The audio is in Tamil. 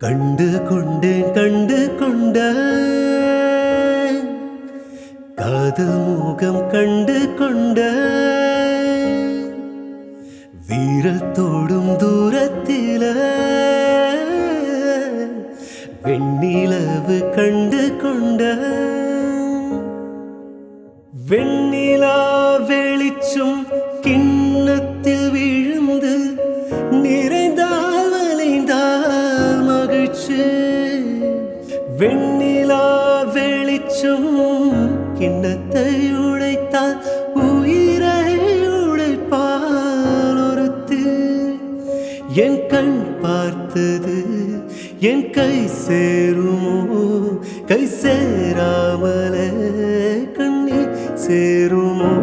கண்டு கொண்டேன் கண்டு கொண்டேன் காதல் முகம் கண்டு கொண்டேன் வீரத்தோடும் தூரத்தில வெண்ணிலவு கண்டு கொண்டேன் வெண்ணிலா வெளிச்சும் கிண்ணத்தில் விழுந்து நிறைந்தால் வளைந்தால் மகிழ்ச்சி வெண்ணிலா வெளிச்சும் கிண்ணத்தை உடைத்தால் உயிரை உடைப்பால் ஒருத்தி என் கண் பார்த்தது என் கை சேருமோ கை சேராமலே கண்ணி சேருமோ